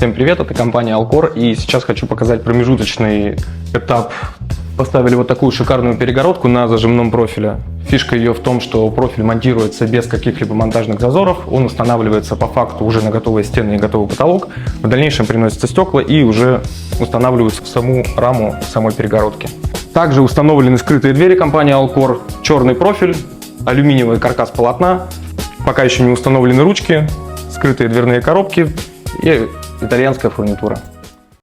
Всем привет, это компания Alcor, и сейчас хочу показать промежуточный этап. Поставили вот такую шикарную перегородку на зажимном профиле. Фишка ее в том, что профиль монтируется без каких-либо монтажных зазоров, он устанавливается по факту уже на готовые стены и готовый потолок. В дальнейшем приносятся стекла и уже устанавливаются в саму раму самой перегородки. Также установлены скрытые двери компании Alcor, черный профиль, алюминиевый каркас полотна, пока еще не установлены ручки, скрытые дверные коробки и итальянская фурнитура.